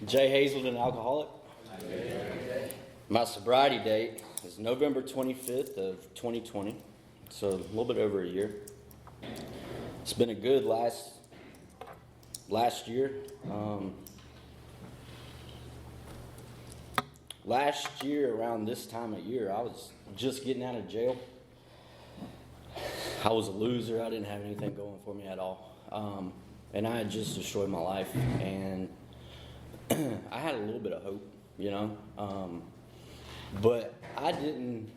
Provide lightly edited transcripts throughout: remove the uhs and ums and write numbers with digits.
Jay Hazelden, alcoholic. My sobriety date is November 25th of 2020, so a little bit over a year. It's been a good last year. Last year, around this time of year, I was just getting out of jail. I was a loser. I didn't have anything going for me at all. And I had just destroyed my life. And I had a little bit of hope, you know. But I didn't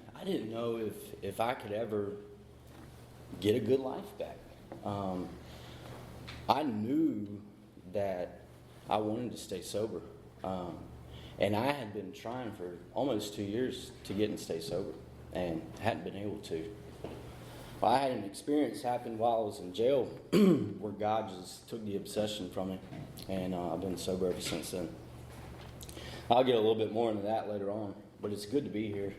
know if I could ever get a good life back. I knew that I wanted to stay sober. And I had been trying for almost 2 years to get and stay sober and hadn't been able to. Well, I had an experience happen while I was in jail where God just took the obsession from me, and I've been sober ever since then. I'll get a little bit more into that later on, but it's good to be here.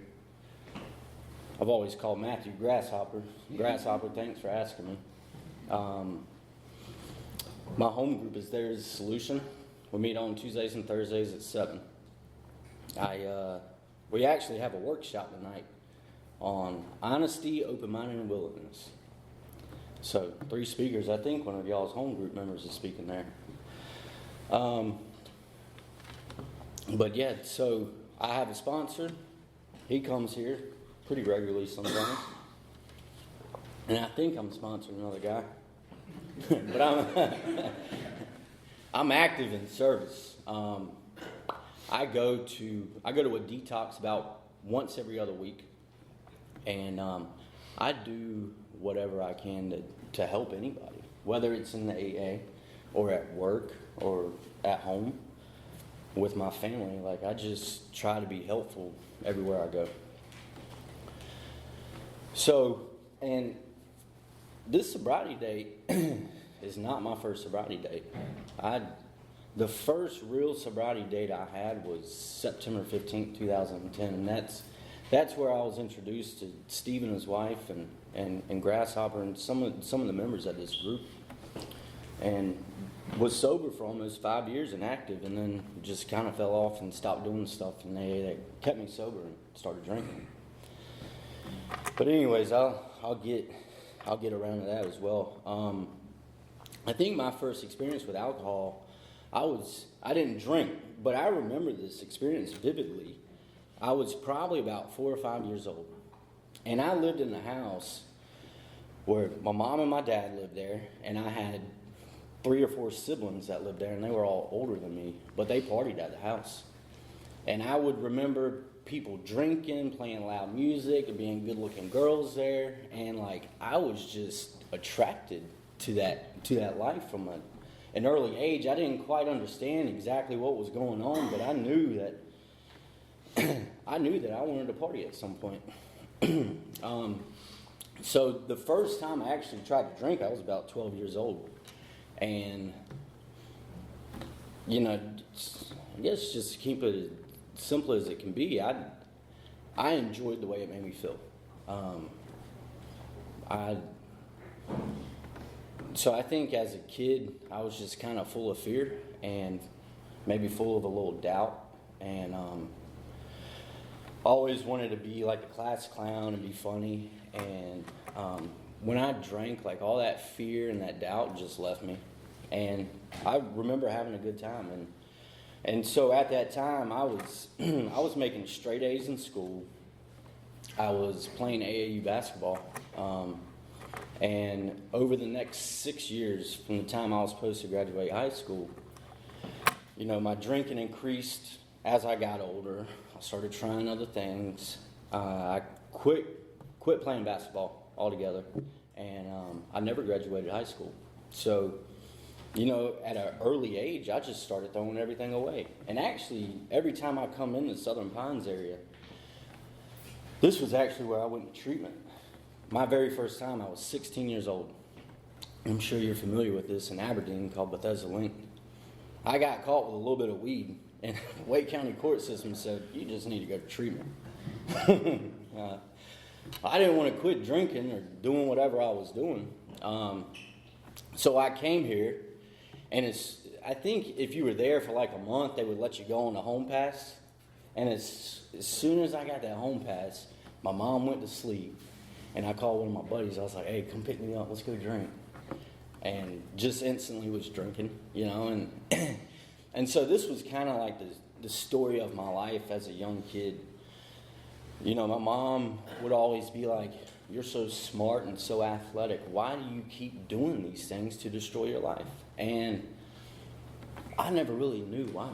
I've always called Matthew Grasshopper. Grasshopper, thanks for asking me. My home group is There Is a Solution. We meet on Tuesdays and Thursdays at 7. We actually have a workshop tonight on honesty, open-minded, and willingness. So 3 speakers. I think one of y'all's home group members is speaking there. But yeah, so I have a sponsor. He comes here pretty regularly sometimes. And I think I'm sponsoring another guy. But I'm active in service. I go to a detox about once every other week. And I do whatever I can to help anybody, whether it's in the AA or at work or at home with my family. Like, I just try to be helpful everywhere I go. So, and this sobriety date is not my first sobriety date. The first real sobriety date I had was September 15th, 2010, and that's where I was introduced to Steve and his wife and Grasshopper and some of the members of this group, and was sober for almost 5 years and active, and then just kind of fell off and stopped doing stuff, and they kept me sober and started drinking. But anyways, I'll get around to that as well. I think my first experience with alcohol, I didn't drink, but I remember this experience vividly. I was probably about 4 or 5 years old, and I lived in a house where my mom and my dad lived there, and I had 3 or 4 siblings that lived there, and they were all older than me, but they partied at the house. And I would remember people drinking, playing loud music, and being good-looking girls there, and like I was just attracted to that life from an early age. I didn't quite understand exactly what was going on, but I knew that I wanted to party at some point. So the first time I actually tried to drink, I was about 12 years old. And, you know, I guess just to keep it as simple as it can be, I enjoyed the way it made me feel. So I think as a kid, I was just kind of full of fear and maybe full of a little doubt. And always wanted to be like a class clown and be funny. And when I drank, like all that fear and that doubt just left me. And I remember having a good time. And so at that time, I was making straight A's in school. I was playing AAU basketball. And over the next 6 years, from the time I was supposed to graduate high school, you know, my drinking increased as I got older. I started trying other things. I quit playing basketball altogether, and I never graduated high school. So, you know, at an early age, I just started throwing everything away. And actually, every time I come in the Southern Pines area, this was actually where I went to treatment. My very first time, I was 16 years old. I'm sure you're familiar with this in Aberdeen called Bethesda Link. I got caught with a little bit of weed, and the Wake County court system said, you just need to go to treatment. I didn't want to quit drinking or doing whatever I was doing. So I came here, and I think if you were there for like a month, they would let you go on the home pass. And as soon as I got that home pass, my mom went to sleep. And I called one of my buddies. I was like, hey, come pick me up. Let's go drink. And just instantly was drinking, And and so this was kind of like the story of my life as a young kid. My mom would always be like, you're so smart and so athletic. Why do you keep doing these things to destroy your life? And I never really knew why.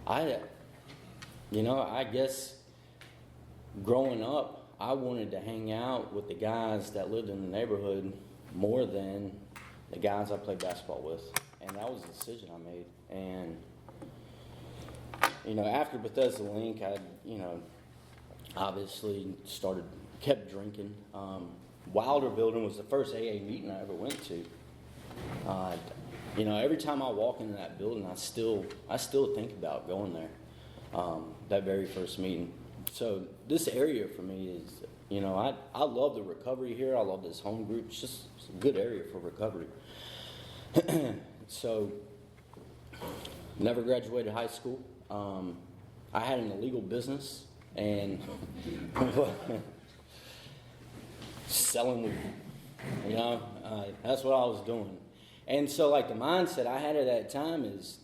I guess growing up, I wanted to hang out with the guys that lived in the neighborhood more than the guys I played basketball with. And that was a decision I made. And, after Bethesda Link, I, obviously kept drinking. Wilder Building was the first AA meeting I ever went to. Every time I walk into that building, I still think about going there, that very first meeting. So this area for me is, I love the recovery here. I love this home group. It's just a good area for recovery. So, never graduated high school. I had an illegal business and selling weed. That's what I was doing. And so, like, the mindset I had at that time is,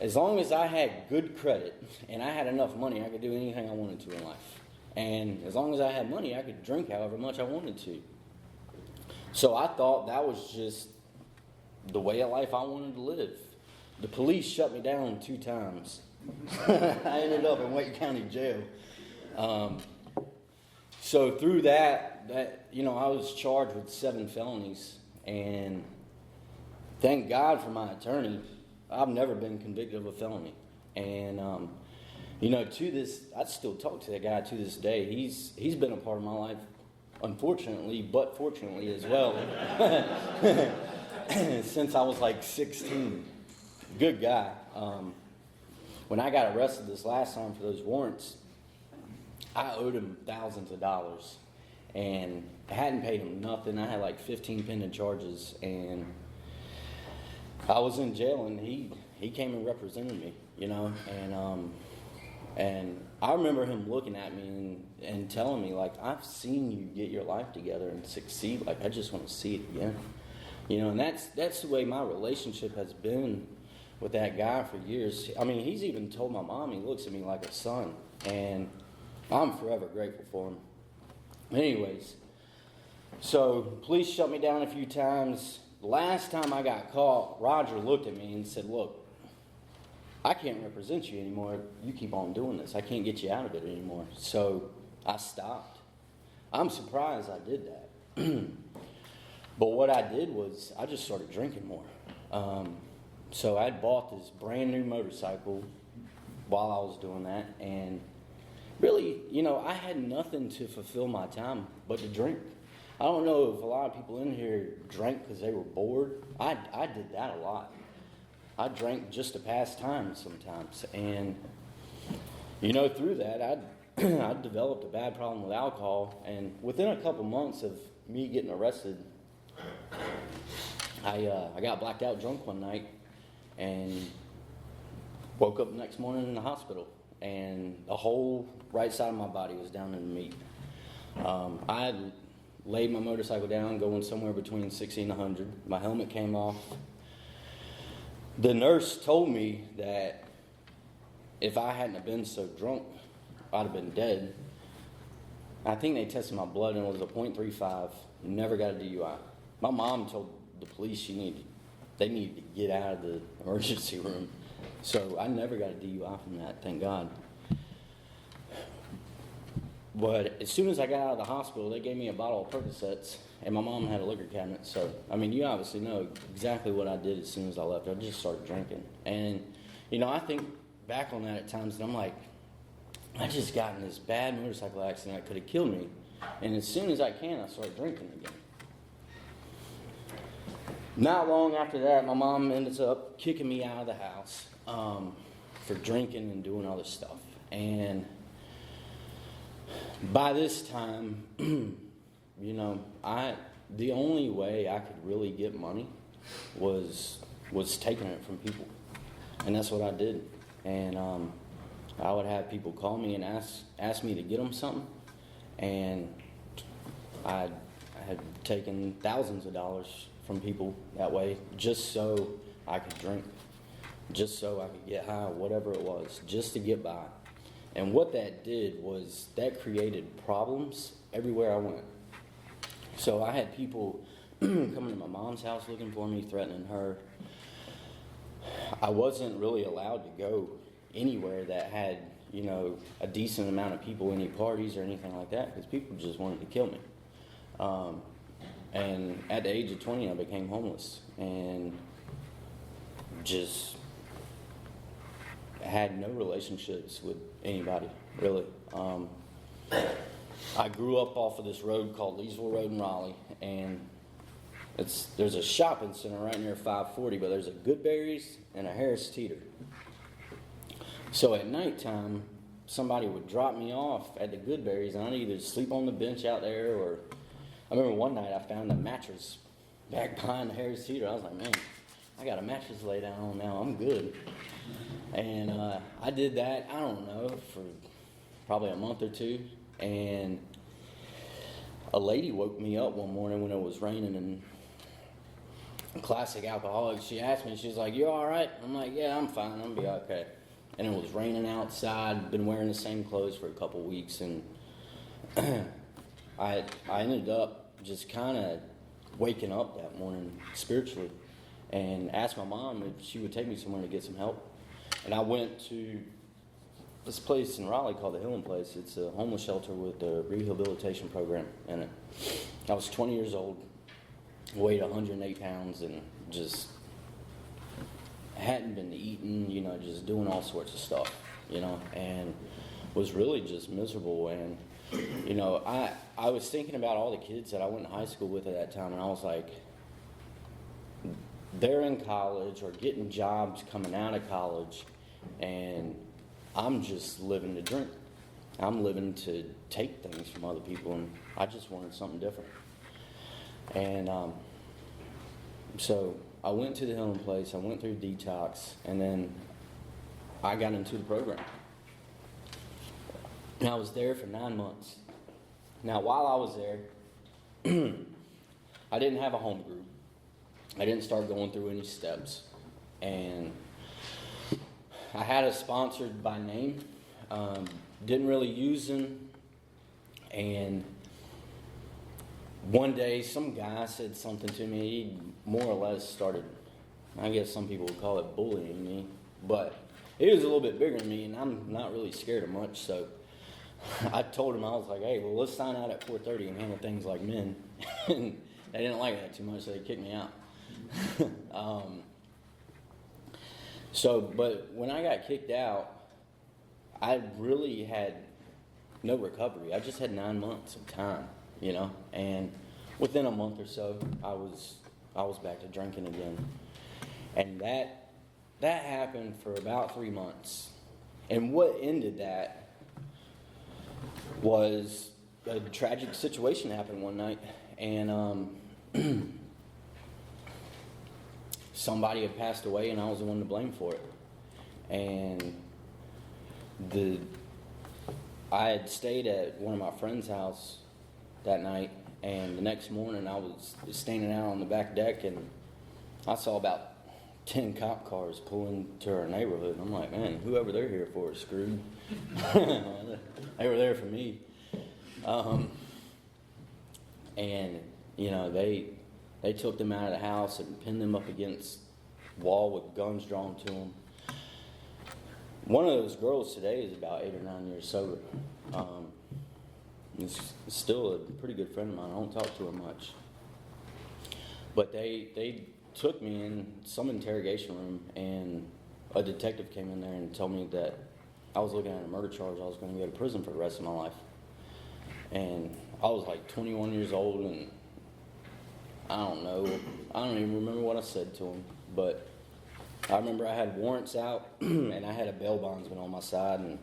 as long as I had good credit and I had enough money, I could do anything I wanted to in life. And as long as I had money, I could drink however much I wanted to. So I thought that was just the way of life I wanted to live. The police shut me down 2 times. I ended up in Wake County Jail. So through that, I was charged with 7 felonies. And thank God for my attorney. I've never been convicted of a felony. And, I still talk to that guy to this day. He's been a part of my life, unfortunately, but fortunately as well, since I was like 16. Good guy. When I got arrested this last time for those warrants, I owed him thousands of dollars. And I hadn't paid him nothing. I had like 15 pending charges. And I was in jail, and he came and represented me, and I remember him looking at me and telling me, like, I've seen you get your life together and succeed. Like, I just want to see it again. And that's the way my relationship has been with that guy for years. I mean, he's even told my mom he looks at me like a son, and I'm forever grateful for him. Anyways, so police shut me down a few times. Last time I got caught, Roger looked at me and said, look, I can't represent you anymore. You keep on doing this. I can't get you out of it anymore. So I stopped. I'm surprised I did that. But what I did was I just started drinking more. So I bought this brand new motorcycle while I was doing that. And really, I had nothing to fulfill my time but to drink. I don't know if a lot of people in here drank because they were bored. I did that a lot. I drank just to pass time sometimes. And, through that, I developed a bad problem with alcohol. And within a couple months of me getting arrested, I got blacked out drunk one night and woke up the next morning in the hospital. And the whole right side of my body was down in the meat. I had laid my motorcycle down, going somewhere between 60 and 100. My helmet came off. The nurse told me that if I hadn't have been so drunk, I'd have been dead. I think they tested my blood and it was a .35. Never got a DUI. My mom told the police they needed to get out of the emergency room. So I never got a DUI from that, thank God. But as soon as I got out of the hospital, they gave me a bottle of Percocets, and my mom had a liquor cabinet. So, you obviously know exactly what I did as soon as I left. I just started drinking. And, I think back on that at times, and I'm like, I just got in this bad motorcycle accident that could have killed me. And as soon as I started drinking again. Not long after that, my mom ended up kicking me out of the house for drinking and doing other stuff. And by this time, the only way I could really get money was taking it from people, and that's what I did. And I would have people call me and ask me to get them something, and I had taken thousands of dollars from people that way, just so I could drink, just so I could get high, whatever it was, just to get by. And what that did was that created problems everywhere I went. So I had people coming to my mom's house looking for me, threatening her. I wasn't really allowed to go anywhere that had, a decent amount of people, any parties or anything like that, because people just wanted to kill me. And at the age of 20, I became homeless and just had no relationships with anybody, really. I grew up off of this road called Leesville Road in Raleigh, and there's a shopping center right near 540, but there's a Goodberry's and a Harris Teeter. So at nighttime, somebody would drop me off at the Goodberry's, and I'd either sleep on the bench out there, or I remember one night I found a mattress back behind the Harris Teeter. I was like, man, I got a mattress to lay down on now. I'm good. And I did that, I don't know, for probably a month or two. And a lady woke me up one morning when it was raining, and classic alcoholic, she asked me, she was like, you all right? I'm like, yeah, I'm fine, I'm going to be okay. And it was raining outside, been wearing the same clothes for a couple weeks, and I ended up just kind of waking up that morning spiritually and asked my mom if she would take me somewhere to get some help. And I went to this place in Raleigh called the Healing Place. It's a homeless shelter with a rehabilitation program in it. I was 20 years old, weighed 108 pounds, and just hadn't been eating, just doing all sorts of stuff, and was really just miserable. And, I was thinking about all the kids that I went to high school with at that time, and I was like, they're in college or getting jobs coming out of college, and I'm just living to drink. I'm living to take things from other people, and I just wanted something different. And so I went to the Healing Place, I went through detox, and then I got into the program. And I was there for 9 months. Now, while I was there, I didn't have a home group. I didn't start going through any steps. And I had a sponsored by name, didn't really use them. And one day, some guy said something to me. He more or less started, I guess some people would call it bullying me, but he was a little bit bigger than me, and I'm not really scared of much. So I told him, I was like, hey, well, let's sign out at 4:30 and handle things like men. And they didn't like that too much, so they kicked me out. But when I got kicked out, I really had no recovery. I just had 9 months of time, and within a month or so, I was back to drinking again. And that happened for about 3 months. And what ended that was a tragic situation happened one night, and somebody had passed away, and I was the one to blame for it. And I had stayed at one of my friend's house that night, and the next morning I was standing out on the back deck, and I saw about 10 cop cars pull into our neighborhood. And I'm like, man, whoever they're here for is screwed. They were there for me. And, they took them out of the house and pinned them up against the wall with guns drawn to them. One of those girls today is about 8 or 9 years sober. Is still a pretty good friend of mine. I don't talk to her much. But they took me in some interrogation room, and a detective came in there and told me that I was looking at a murder charge. I was going to go to prison for the rest of my life. And I was like 21 years old, and I don't even remember what I said to him. But I remember I had warrants out, and I had a bail bondsman on my side, and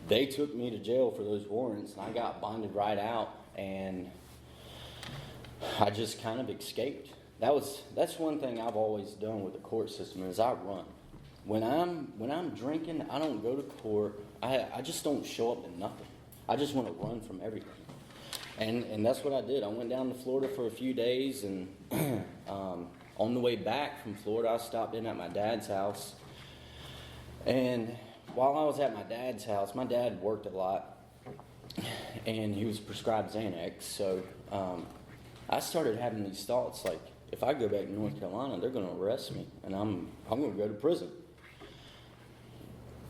they took me to jail for those warrants, and I got bonded right out. And I just kind of escaped. That's one thing I've always done with the court system is I run. When I'm drinking, I don't go to court. I just don't show up to nothing. I just want to run from everything. And that's what I did. I went down to Florida for a few days, and on the way back from Florida, I stopped in at my dad's house. And while I was at my dad's house, my dad worked a lot, and he was prescribed Xanax. So I started having these thoughts like, if I go back to North Carolina, they're going to arrest me, and I'm going to go to prison.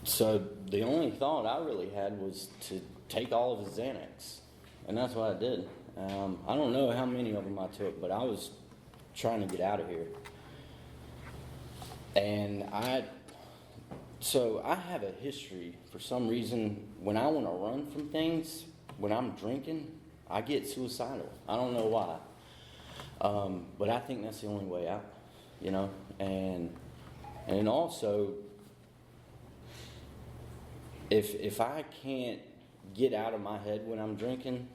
So the only thought I really had was to take all of his Xanax, and that's what I did. I don't know how many of them I took, but I was trying to get out of here. And so I have a history, for some reason, when I want to run from things, when I'm drinking, I get suicidal. I don't know why. But I think that's the only way out, you know. And also, if I can't get out of my head when I'm drinking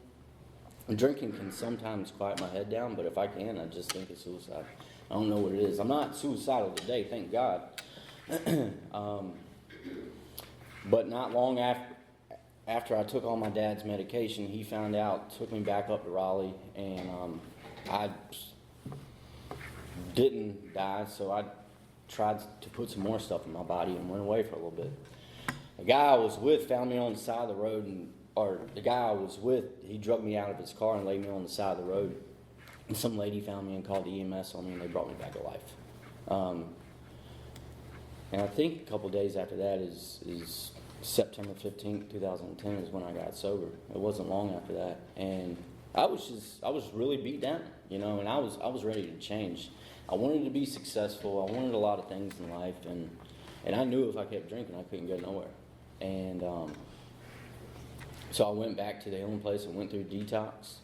can sometimes quiet my head down, but if I can, I just think it's suicide. I don't know what it is. I'm not suicidal today, thank God. But not long after I took all my dad's medication, he found out, took me back up to Raleigh, and I didn't die, so I tried to put some more stuff in my body and went away for a little bit. The guy I was with found me on the side of the road, he drugged me out of his car and laid me on the side of the road. And some lady found me and called the EMS on me, and they brought me back to life. And I think a couple days after that is September 15th, 2010 is when I got sober. It wasn't long after that. And I was really beat down, you know, and I was ready to change. I wanted to be successful. I wanted a lot of things in life, and I knew if I kept drinking, I couldn't go nowhere. And so I went back to the healing place and went through detox.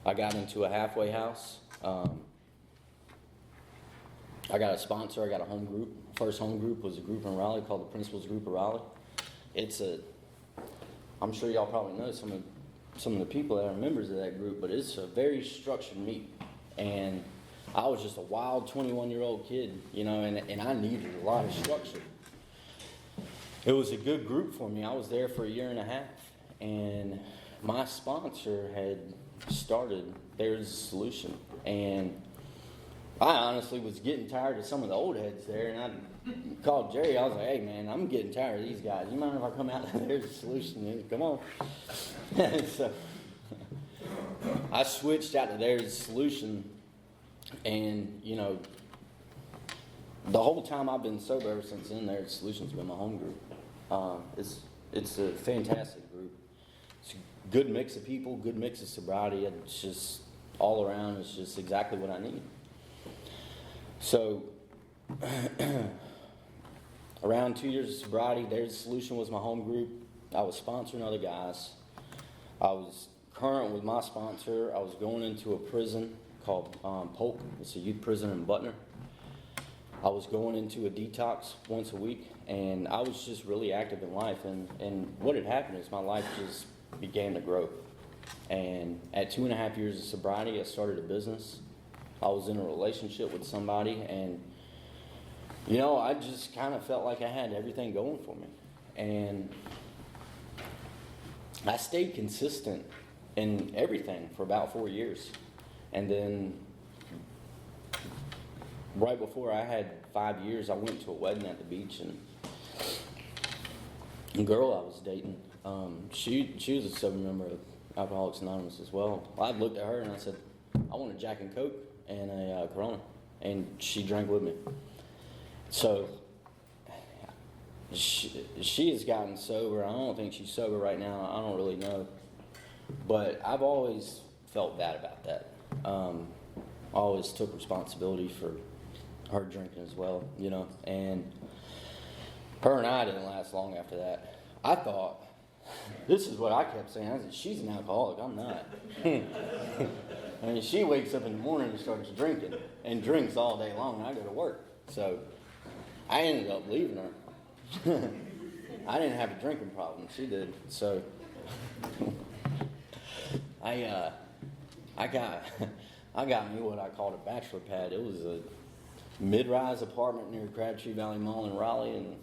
I got into a halfway house. I got a sponsor. I got a home group. First home group was a group in Raleigh called the Principals Group of Raleigh. I'm sure y'all probably know some of the people that are members of that group, but it's a very structured meet. And I was just a wild 21-year-old kid, you know, and I needed a lot of structure. It was a good group for me. I was there for a year and a half, and my sponsor had started There's a Solution. And I honestly was getting tired of some of the old heads there, and I called Jerry. I was like, hey, man, I'm getting tired of these guys. You mind if I come out to There's a Solution? Come on. So I switched out to There's a Solution, and, you know, the whole time I've been sober ever since then, There's a Solution's been my home group. It's a fantastic group. It's a good mix of people, good mix of sobriety. It's just all around, it's just exactly what I need. So, around 2 years of sobriety, There's a Solution was my home group. I was sponsoring other guys. I was current with my sponsor. I was going into a prison called Polk. It's a youth prison in Butner. I was going into a detox once a week, and I was just really active in life. And what had happened is my life just began to grow. And at 2.5 years of sobriety, I started a business. I was in a relationship with somebody, and, you know, I just kind of felt like I had everything going for me. And I stayed consistent in everything for about 4 years. And then right before I had 5 years, I went to a wedding at the beach, and the girl I was dating, she was a sober member of Alcoholics Anonymous as well. I looked at her and I said, I want a Jack and Coke and a Corona, and she drank with me. So she has gotten sober. I don't think she's sober right now. I don't really know, but I've always felt bad about that. I always took responsibility for her drinking as well, you know, and her and I didn't last long after that. I thought, this is what I kept saying, I said, she's an alcoholic, I'm not. I mean, she wakes up in the morning and starts drinking, and drinks all day long, and I go to work. So I ended up leaving her. I didn't have a drinking problem, she did. So I I got me what I called a bachelor pad. It was a mid-rise apartment near Crabtree Valley Mall in Raleigh, and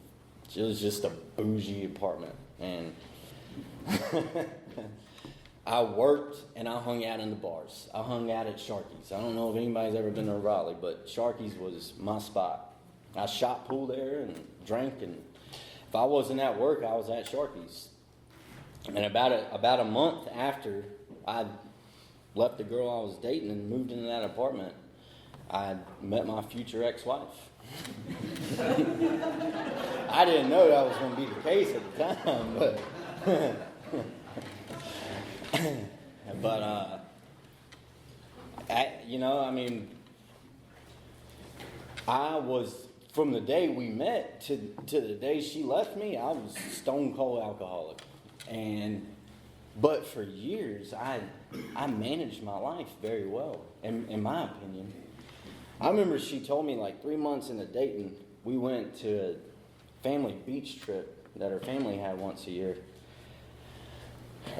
it was just a bougie apartment. And I worked and I hung out in the bars. I hung out at Sharky's. I don't know if anybody's ever been to Raleigh, but Sharky's was my spot. I shot pool there and drank, and if I wasn't at work, I was at Sharky's. And about a month after I left the girl I was dating and moved into that apartment, I met my future ex-wife. I didn't know that was going to be the case at the time, but I was, from the day we met to the day she left me, I was stone cold alcoholic. But for years, I managed my life very well, in my opinion. I remember she told me like 3 months into dating, we went to a family beach trip that her family had once a year.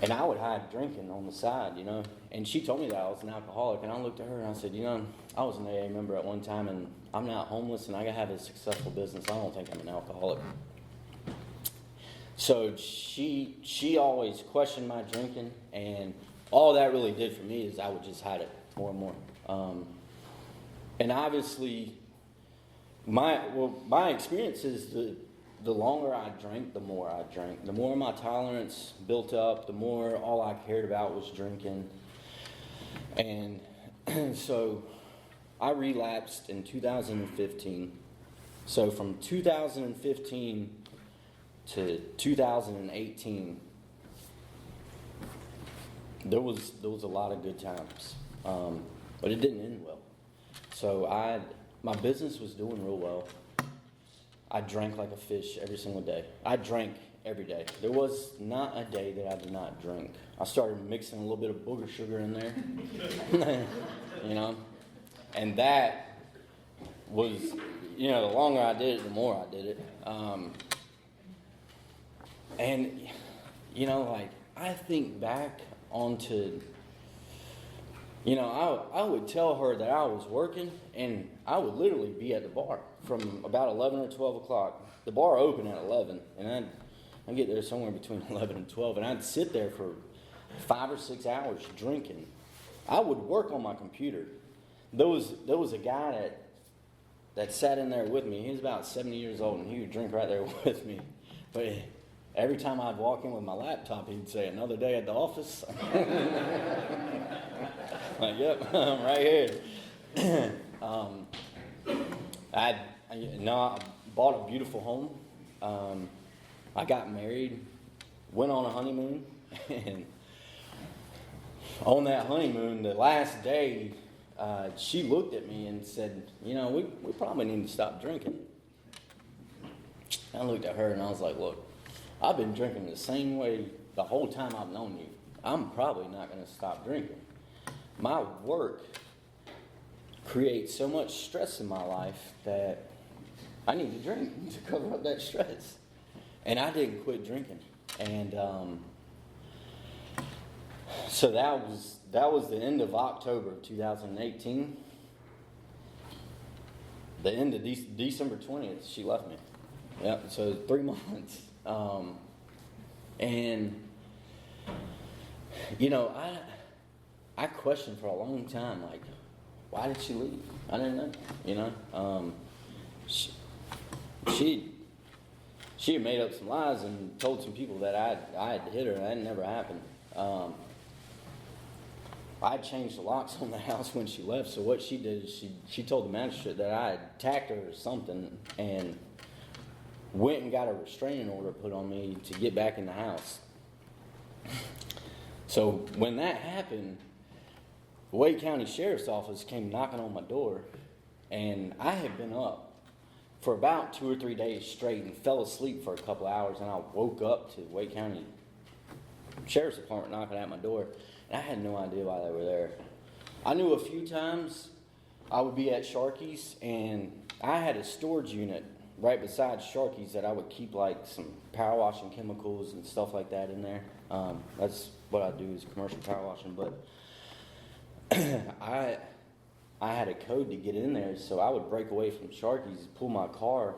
And I would hide drinking on the side, And she told me that I was an alcoholic. And I looked at her and I said, I was an AA member at one time, and I'm not homeless, and I have a successful business. I don't think I'm an alcoholic. So she always questioned my drinking, and all that really did for me is I would just hide it more and more. And obviously, my experience is the longer I drank, the more I drank. The more my tolerance built up, the more all I cared about was drinking. And so I relapsed in 2015. So from 2015 to 2018, there was a lot of good times, but it didn't end well. So my business was doing real well. I drank like a fish every single day. I drank every day. There was not a day that I did not drink. I started mixing a little bit of booger sugar in there, and that was, the longer I did it, the more I did it. I think back onto, I would tell her that I was working, and I would literally be at the bar from about 11 or 12 o'clock. The bar opened at 11, and I'd get there somewhere between 11 and 12, and I'd sit there for 5 or 6 hours drinking. I would work on my computer. There was a guy that sat in there with me. He was about 70 years old, and he would drink right there with me. But every time I'd walk in with my laptop, he'd say, "Another day at the office?" Like, yep, I'm right here. I bought a beautiful home. I got married, went on a honeymoon, and on that honeymoon, the last day, she looked at me and said, we probably need to stop drinking. I looked at her and I was like, look, I've been drinking the same way the whole time I've known you. I'm probably not going to stop drinking. My work creates so much stress in my life that I need to drink to cover up that stress. And I didn't quit drinking. And so that was the end of October of 2018. The end of December 20th, she left me. Yep, so 3 months. I questioned for a long time, like, why did she leave? I didn't know, She had made up some lies and told some people that I had hit her, and that never happened. I changed the locks on the house when she left, so what she did is she told the magistrate that I had attacked her or something, and went and got a restraining order put on me to get back in the house. So when that happened, the Wake County Sheriff's Office came knocking on my door, and I had been up for about 2 or 3 days straight and fell asleep for a couple hours, and I woke up to Wake County Sheriff's Department knocking at my door, and I had no idea why they were there. I knew a few times I would be at Sharky's, and I had a storage unit right beside Sharky's that I would keep like some power washing chemicals and stuff like that in there. That's what I do, is commercial power washing. But I had a code to get in there, so I would break away from Sharky's, pull my car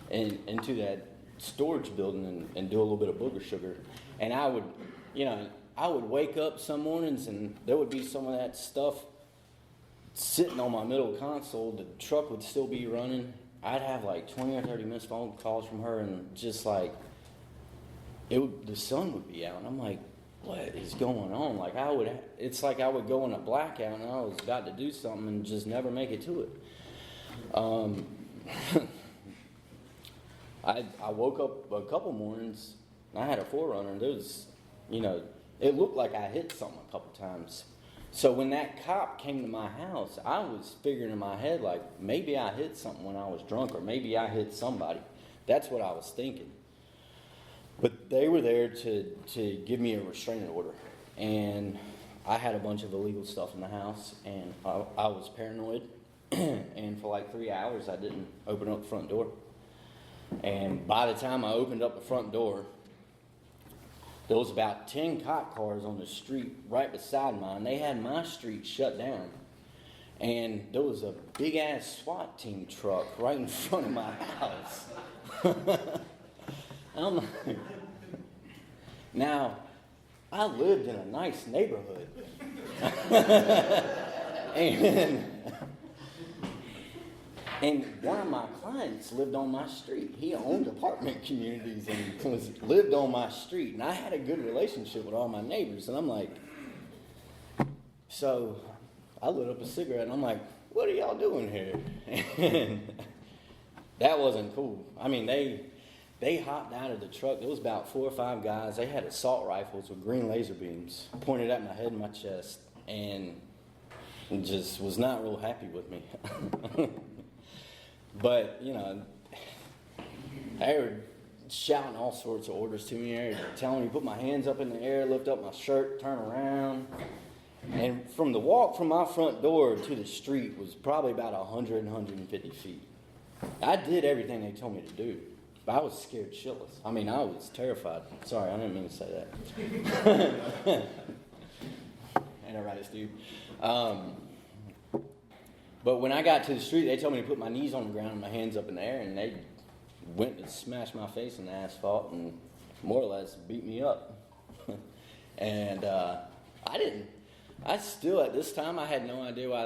into that storage building and do a little bit of booger sugar. And I would, I would wake up some mornings and there would be some of that stuff sitting on my middle console. The truck would still be running. I'd have like 20 or 30 missed phone calls from her, and just like, the sun would be out. And I'm like, what is going on? Like it's like I would go in a blackout and I was about to do something and just never make it to it. I woke up a couple mornings, and I had a 4Runner, and there was, it looked like I hit something a couple times. So when that cop came to my house, I was figuring in my head, like, maybe I hit something when I was drunk, or maybe I hit somebody. That's what I was thinking. But they were there to give me a restraining order. And I had a bunch of illegal stuff in the house, and I was paranoid. And for like 3 hours, I didn't open up the front door. And by the time I opened up the front door, there was about 10 cop cars on the street right beside mine. They had my street shut down. And there was a big-ass SWAT team truck right in front of my house. I'm like, now, I lived in a nice neighborhood. And one of my clients lived on my street. He owned apartment communities and lived on my street. And I had a good relationship with all my neighbors. And I'm like, so I lit up a cigarette and I'm like, what are y'all doing here? And that wasn't cool. I mean, they hopped out of the truck. There was about 4 or 5 guys. They had assault rifles with green laser beams pointed at my head and my chest. And just was not real happy with me. But, they were shouting all sorts of orders to me. They were telling me to put my hands up in the air, lift up my shirt, turn around. And from the walk from my front door to the street was probably about 100, 150 feet. I did everything they told me to do. But I was scared shitless. I mean, I was terrified. Sorry, I didn't mean to say that. Ain't that right, Steve? But when I got to the street, they told me to put my knees on the ground and my hands up in the air, and they went and smashed my face in the asphalt and more or less beat me up. And I still, at this time, I had no idea why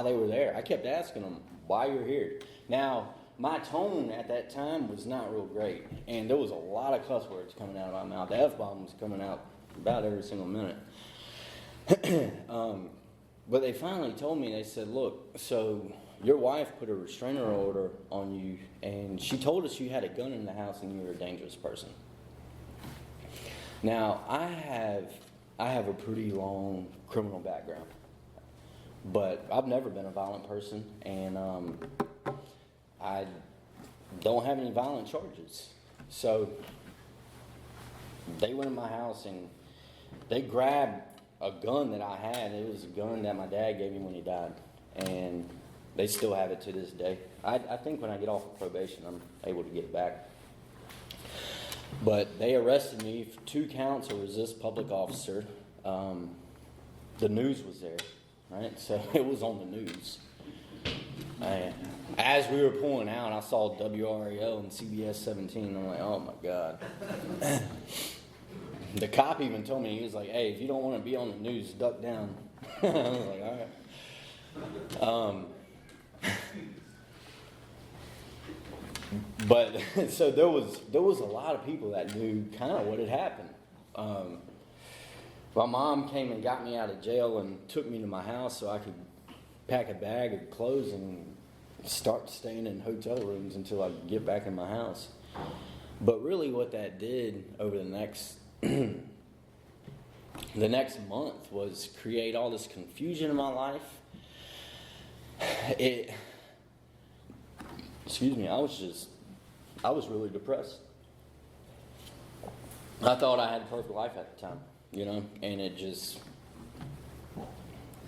they were there. I kept asking them, why you're here. Now, my tone at that time was not real great, and there was a lot of cuss words coming out of my mouth. The F-bomb was coming out about every single minute. But they finally told me, they said, look, so your wife put a restraining order on you, and she told us you had a gun in the house and you were a dangerous person. Now, I have a pretty long criminal background, but I've never been a violent person, and I don't have any violent charges. So they went in my house and they grabbed a gun that I had. It was a gun that my dad gave me when he died, and they still have it to this day. I think when I get off of probation, I'm able to get it back. But they arrested me for 2 counts of resist public officer. The news was there, right? So it was on the news. As we were pulling out, I saw WRAL and CBS 17. I'm like, oh my God. The cop even told me, he was like, hey, if you don't want to be on the news, duck down. I was like, all right. But so there was a lot of people that knew kind of what had happened. My mom came and got me out of jail and took me to my house so I could pack a bag of clothes and start staying in hotel rooms until I could get back in my house. But really what that did over the next month was create all this confusion in my life. I was really depressed. I thought I had a perfect life at the time, and it just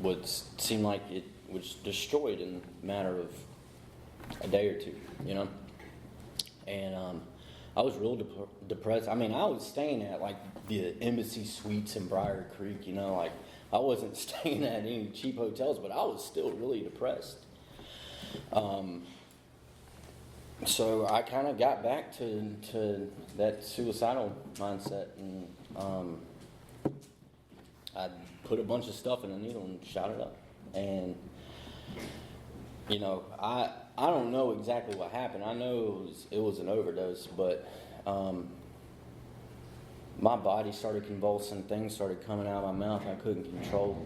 would seem like it was destroyed in a matter of a day or two, and I was real depressed. I mean, I was staying at like the Embassy Suites in Briar Creek, like I wasn't staying at any cheap hotels, but I was still really depressed. So I kind of got back to that suicidal mindset, and I put a bunch of stuff in a needle and shot it up. And I don't know exactly what happened. I know it was an overdose, but my body started convulsing. Things started coming out of my mouth I couldn't control,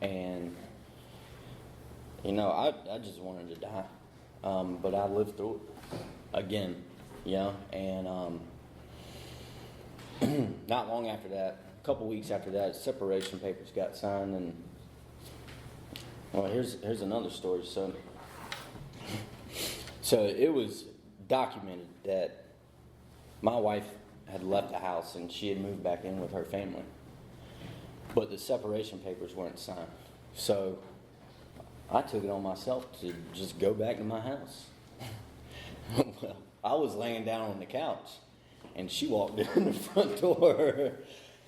and I just wanted to die. But I lived through it again, and not long after that, a couple weeks after that, separation papers got signed, and well, here's another story. So it was documented that my wife had left the house and she had moved back in with her family, but the separation papers weren't signed. So I took it on myself to just go back to my house. Well, I was laying down on the couch, and she walked in the front door.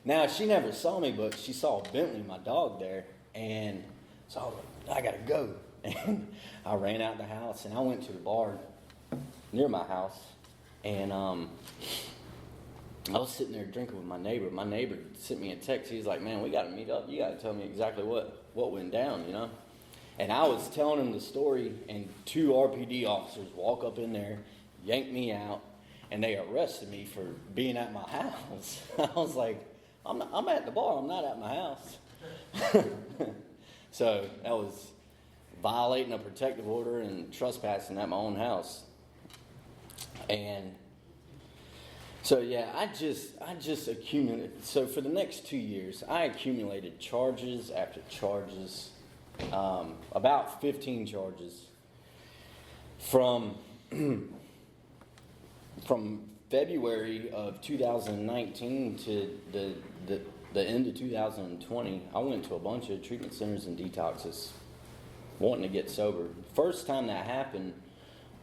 Now, she never saw me, but she saw Bentley, my dog, there, and so I was like, I gotta go. And I ran out the house, and I went to the bar near my house, and I was sitting there drinking with my neighbor. My neighbor sent me a text. He was like, man, we gotta meet up. You gotta tell me exactly what went down, And I was telling him the story, and 2 RPD officers walk up in there, yank me out, and they arrested me for being at my house. I was like, I'm at the bar, I'm not at my house. So that was violating a protective order and trespassing at my own house. And so I just accumulated. So for the next 2 years, I accumulated charges after charges. About 15 charges from February of 2019 to the end of 2020. I went to a bunch of treatment centers and detoxes wanting to get sober. First time that happened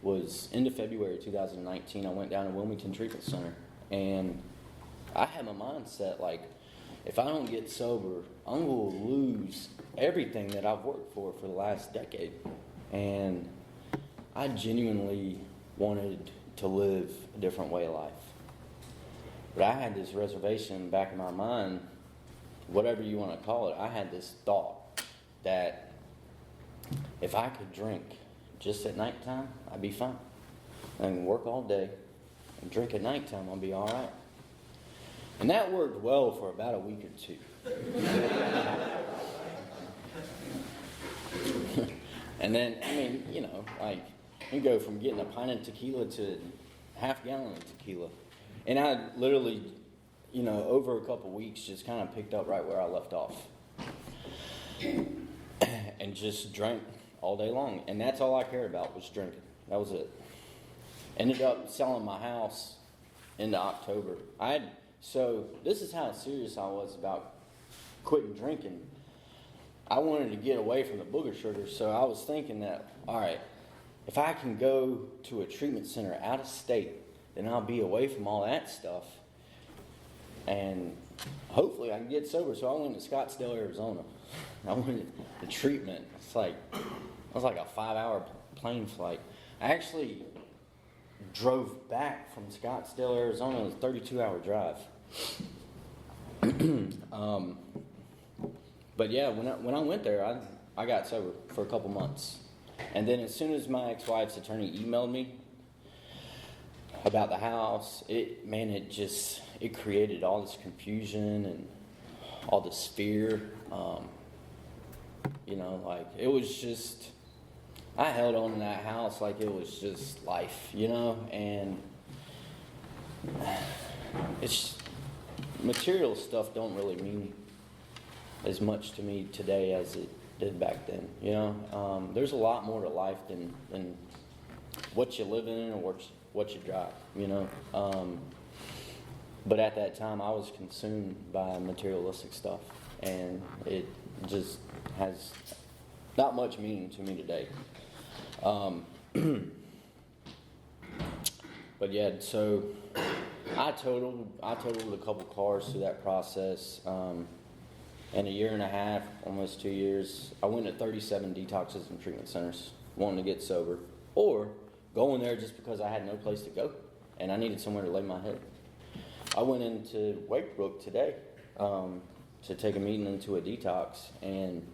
was end of February 2019. I went down to Wilmington Treatment Center, and I had my mindset like, if I don't get sober, I'm going to lose everything that I've worked for the last decade. And I genuinely wanted to live a different way of life. But I had this reservation in the back of my mind, whatever you want to call it. I had this thought that if I could drink just at nighttime, I'd be fine. I can work all day and drink at nighttime, I'll be all right. And that worked well for about a week or 2. And then, you go from getting a pint of tequila to half gallon of tequila. And I literally, over a couple weeks just kind of picked up right where I left off. And just drank all day long. And that's all I cared about was drinking. That was it. Ended up selling my house into October. So this is how serious I was about quitting drinking. I wanted to get away from the booger sugar, so I was thinking that, all right, if I can go to a treatment center out of state, then I'll be away from all that stuff, and hopefully I can get sober. So I went to Scottsdale, Arizona. I went to treatment. It was like a 5-hour plane flight. I actually drove back from Scottsdale, Arizona. It was a 32-hour drive. But yeah, when I went there, I got sober for a couple months. And then as soon as my ex-wife's attorney emailed me about the house, it created all this confusion and all this fear. It was just, I held on to that house like it was just life, and it's material stuff don't really mean as much to me today as it did back then. There's a lot more to life than what you live in or what you drive. But at that time, I was consumed by materialistic stuff, and it just has not much meaning to me today. But yeah, so I totaled a couple cars through that process. in a year and a half, almost 2 years, I went to 37 detoxes and treatment centers wanting to get sober, or going there just because I had no place to go and I needed somewhere to lay my head. I went into Wakebrook today to take a meeting into a detox, and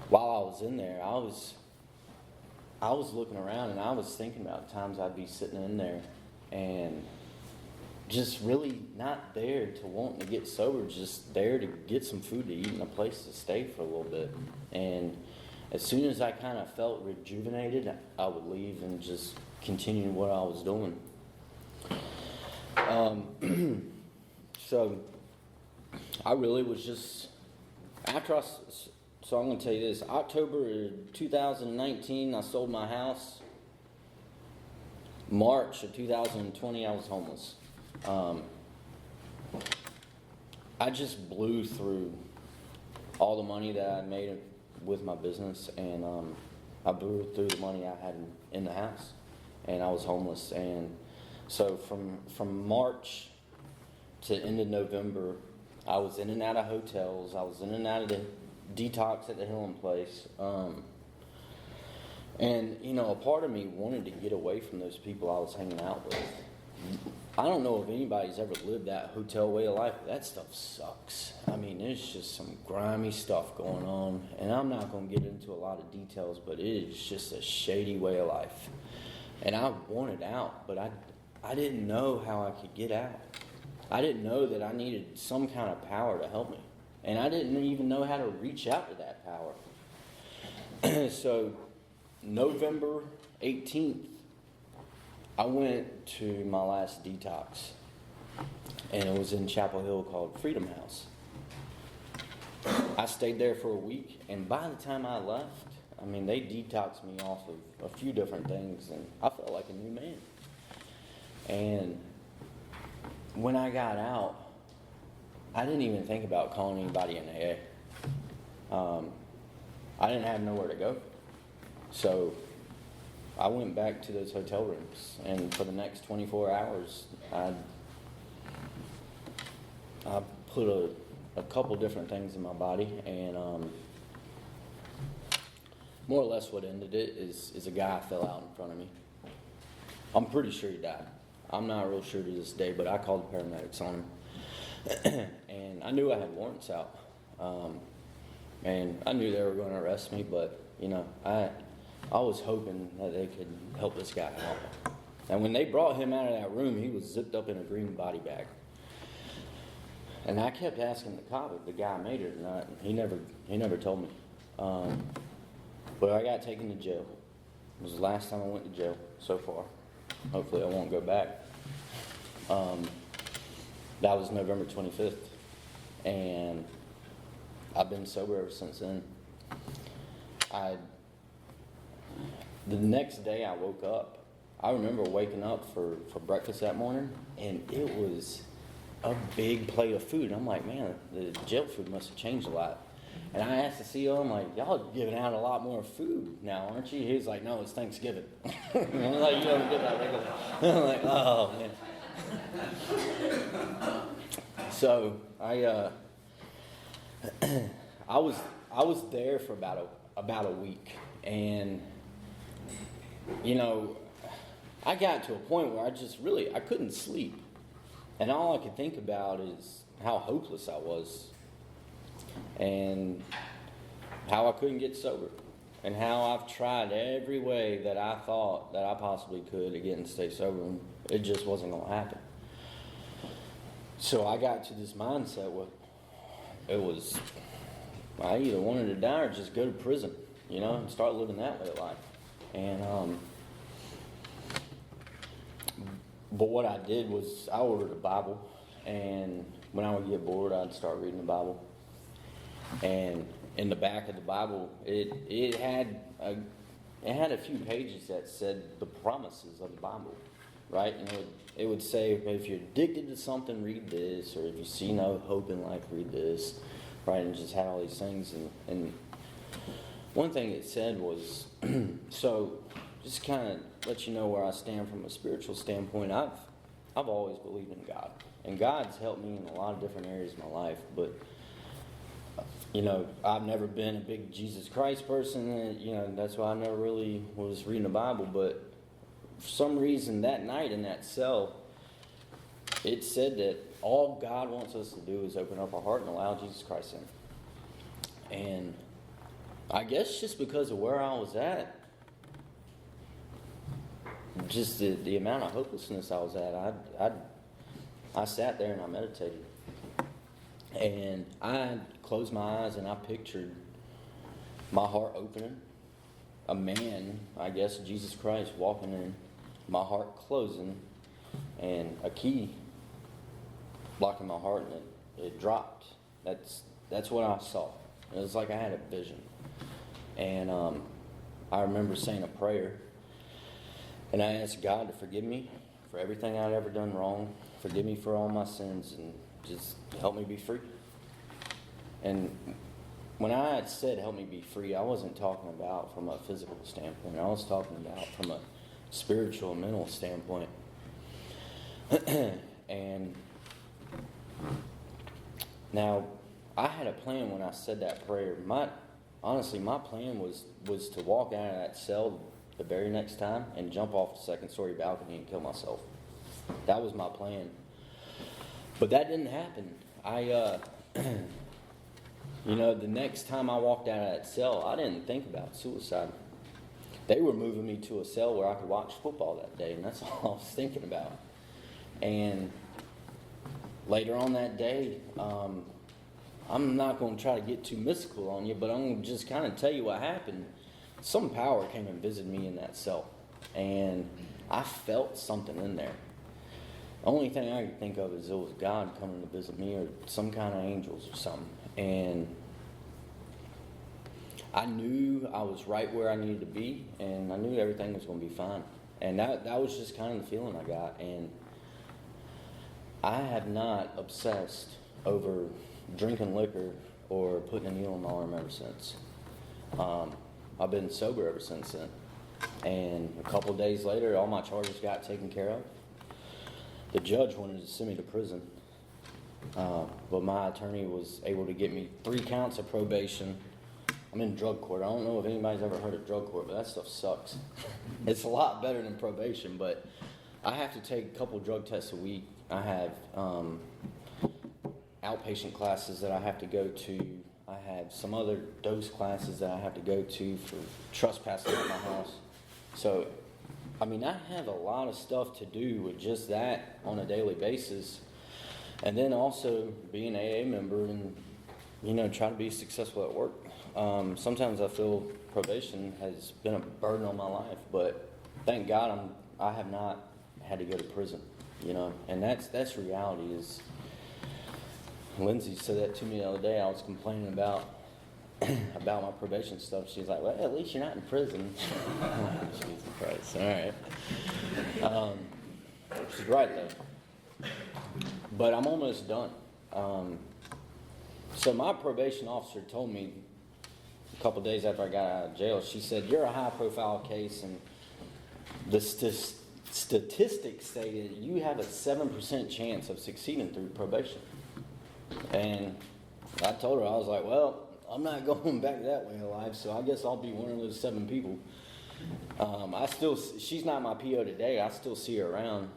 while I was in there, I was looking around and I was thinking about the times I'd be sitting in there and just really not there to want to get sober, just there to get some food to eat and a place to stay for a little bit. And as soon as I kind of felt rejuvenated, I would leave and just continue what I was doing. So I really was just, so I'm going to tell you this, October 2019, I sold my house. March of 2020, I was homeless. I just blew through all the money that I made with my business, and I blew through the money I had in the house, and I was homeless. And so from March to end of November, I was in and out of hotels. I was in and out of the detox at the Healing Place. And, you know, a part of me wanted to get away from those people I was hanging out with. I don't know if anybody's ever lived that hotel way of life. That stuff sucks. I mean, there's just some grimy stuff going on. And I'm not going to get into a lot of details, but it is just a shady way of life. And I wanted out, but I didn't know how I could get out. I didn't know that I needed some kind of power to help me. And I didn't even know how to reach out to that power. So November 18th, I went to my last detox, and it was in Chapel Hill called Freedom House. I stayed there for a week, and by the time I left, I mean, they detoxed me off of a few different things, and I felt like a new man. And when I got out, I didn't even think about calling anybody in AA. I didn't have nowhere to go. So I went back to those hotel rooms, and for the next 24 hours, I put a couple different things in my body, and more or less what ended it is a guy fell out in front of me. I'm pretty sure he died. I'm not real sure to this day, but I called the paramedics on him. And I knew I had warrants out. And I knew they were going to arrest me, but, you know, I was hoping that they could help this guy out. And when they brought him out of that room, he was zipped up in a green body bag. And I kept asking the cop if the guy made it or not. He never told me. But I got taken to jail. It was the last time I went to jail so far. Hopefully I won't go back. That was November 25th. And I've been sober ever since then. The next day I woke up, I remember waking up for breakfast that morning, and it was a big plate of food. And I'm like, man, the jail food must have changed a lot. And I asked the CEO, I'm like, y'all are giving out a lot more food now, aren't you? He was like, no, it's Thanksgiving. I was like, you don't get that regular. I'm like, oh, man. So I was there for about a week, and you know, I got to a point where I couldn't sleep, and all I could think about is how hopeless I was, and how I couldn't get sober, and how I've tried every way that I thought that I possibly could to get and stay sober, and it just wasn't going to happen. So I got to this mindset where it was, I either wanted to die or just go to prison, you know, and start living that way of life. And but what I did was I ordered a Bible, and when I would get bored, I'd start reading the Bible. And in the back of the Bible, it had a few pages that said the promises of the Bible, right? And it would say, if you're addicted to something, read this, or if you see no hope in life, read this, right? And just had all these things. And one thing it said was, so just kind of let you know where I stand from a spiritual standpoint. I've always believed in God, and God's helped me in a lot of different areas of my life, but I've never been a big Jesus Christ person, and, that's why I never really was reading the Bible, but for some reason that night in that cell, it said that all God wants us to do is open up our heart and allow Jesus Christ in. And I guess just because of where I was at, just the amount of hopelessness I was at, I sat there and I meditated. And I closed my eyes and I pictured my heart opening, a man, I guess Jesus Christ, walking in, my heart closing, and a key blocking my heart, and it dropped. That's what I saw. It was like I had a vision. And I remember saying a prayer, and I asked God to forgive me for everything I'd ever done wrong, forgive me for all my sins, and just help me be free. And when I had said help me be free, I wasn't talking about from a physical standpoint. I was talking about from a spiritual and mental standpoint. And now, I had a plan when I said that prayer. Honestly, my plan was to walk out of that cell the very next time and jump off the second-story balcony and kill myself. That was my plan. But that didn't happen. The next time I walked out of that cell, I didn't think about suicide. They were moving me to a cell where I could watch football that day, and that's all I was thinking about. And later on that day, I'm not going to try to get too mystical on you, but I'm going to just kind of tell you what happened. Some power came and visited me in that cell, and I felt something in there. The only thing I could think of is it was God coming to visit me, or some kind of angels or something. And I knew I was right where I needed to be, and I knew everything was going to be fine. And that was just kind of the feeling I got. And I have not obsessed over drinking liquor or putting a needle in my arm ever since. I've been sober ever since then. And a couple of days later, all my charges got taken care of. The judge wanted to send me to prison, but my attorney was able to get me 3 counts of probation. I'm in drug court. I don't know if anybody's ever heard of drug court, but that stuff sucks. It's a lot better than probation, but I have to take a couple drug tests a week. I have outpatient classes that I have to go to. I have some other dose classes that I have to go to for trespassing at my house. So, I have a lot of stuff to do with just that on a daily basis. And then also be an AA member and, try to be successful at work. Sometimes I feel probation has been a burden on my life, but thank God I have not had to go to prison, and that's reality. Is Lindsay said that to me the other day. I was complaining about my probation stuff. She's like, well, at least you're not in prison. Jesus Christ. All right. She's right, though. But I'm almost done. So my probation officer told me a couple days after I got out of jail, she said, you're a high-profile case, and the statistics say that you have a 7% chance of succeeding through probation. And I told her, I was like, well, I'm not going back that way in life, so I guess I'll be one of those 7 people. She's not my PO today. I still see her around.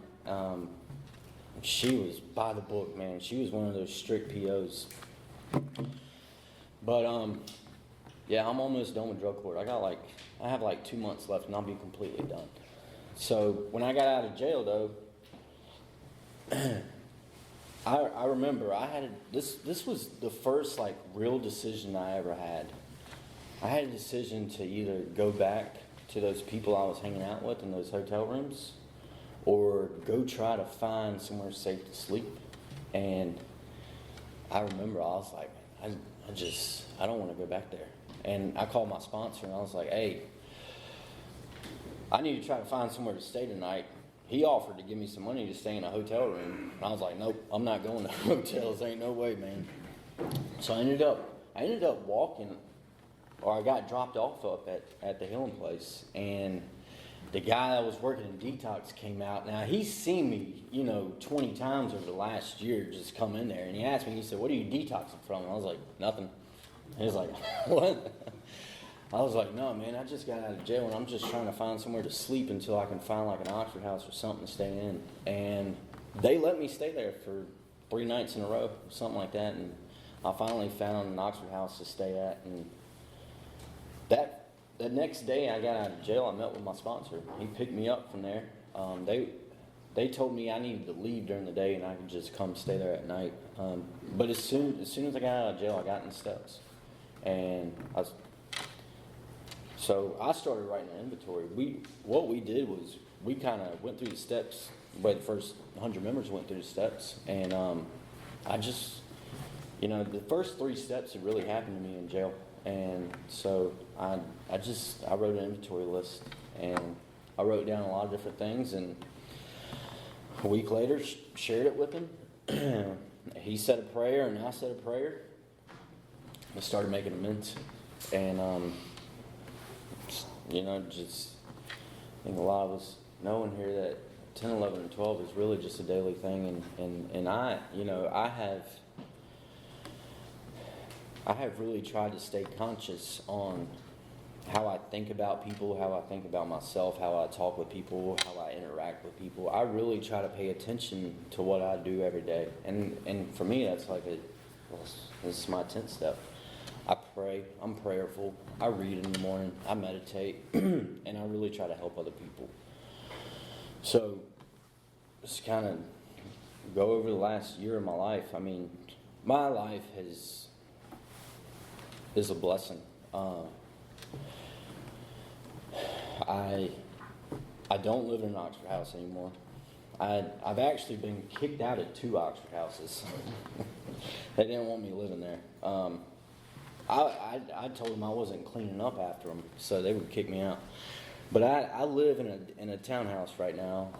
She was by the book, man. She was one of those strict POs. But yeah, I'm almost done with drug court. I have 2 months left, and I'll be completely done. So when I got out of jail, though, I remember this was the first real decision I ever had. I had a decision to either go back to those people I was hanging out with in those hotel rooms, or go try to find somewhere safe to sleep. And I remember I was like, I don't want to go back there. And I called my sponsor and I was like, hey, I need to try to find somewhere to stay tonight. He offered to give me some money to stay in a hotel room. And I was like, nope, I'm not going to hotels. Ain't no way, man. So I ended up walking, or I got dropped off up at the Healing Place. And the guy that was working in detox came out. Now, he's seen me, 20 times over the last year just come in there. And he asked me, he said, what are you detoxing from? And I was like, nothing. He's like, what? I was like, no, man, I just got out of jail and I'm just trying to find somewhere to sleep until I can find like an Oxford house or something to stay in. And they let me stay there for 3 nights in a row, something like that. And I finally found an Oxford house to stay at. And the next day I got out of jail, I met with my sponsor. He picked me up from there. They told me I needed to leave during the day and I could just come stay there at night. But as soon as I got out of jail, I got in the steps. And so I started writing an inventory. What we did was we kind of went through the steps, the way the first 100 members went through the steps. And I just, the first 3 steps had really happened to me in jail. And so I wrote an inventory list and I wrote down a lot of different things. And a week later, shared it with him. He said a prayer and I said a prayer. I started making amends. And, just I think a lot of us know in here that 10, 11, and 12 is really just a daily thing. And I have really tried to stay conscious on how I think about people, how I think about myself, how I talk with people, how I interact with people. I really try to pay attention to what I do every day. And for me, that's like this is my 10th step. I pray, I'm prayerful, I read in the morning, I meditate, and I really try to help other people. So, just kind of go over the last year of my life. I mean, my life is a blessing. I don't live in an Oxford house anymore. I've actually been kicked out of 2 Oxford houses. They didn't want me living there. I told them I wasn't cleaning up after them, so they would kick me out. But I live in a townhouse right now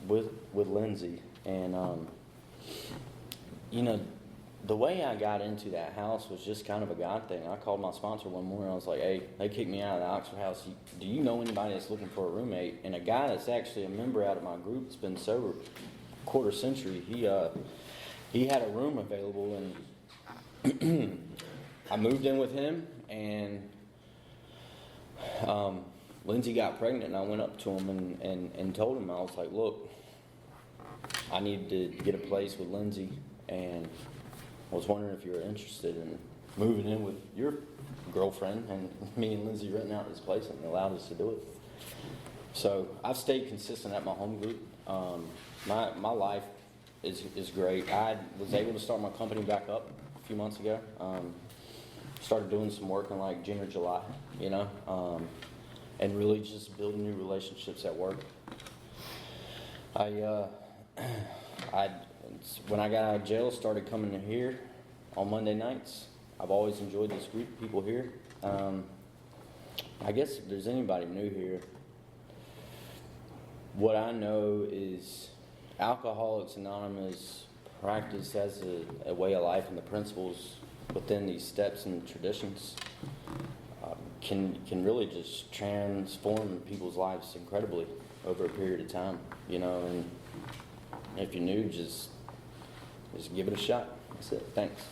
with Lindsay, and the way I got into that house was just kind of a God thing. I called my sponsor one morning. I was like, "Hey, they kicked me out of the Oxford house. Do you know anybody that's looking for a roommate?" And a guy that's actually a member out of my group that's been sober a quarter century. He had a room available, and I moved in with him, and Lindsay got pregnant, and I went up to him and told him, I was like, look, I need to get a place with Lindsay, and I was wondering if you were interested in moving in with your girlfriend, and me and Lindsay renting out this place, and they allowed us to do it. So I've stayed consistent at my home group. My life is great. I was able to start my company back up a few months ago. Started doing some work in like June or July, and really just building new relationships at work. When I got out of jail, started coming in here on Monday nights. I've always enjoyed this group of people here. I guess if there's anybody new here, what I know is Alcoholics Anonymous practice as a way of life, and the principles within these steps and traditions can really just transform people's lives incredibly over a period of time, and if you're new, just give it a shot. That's it. Thanks.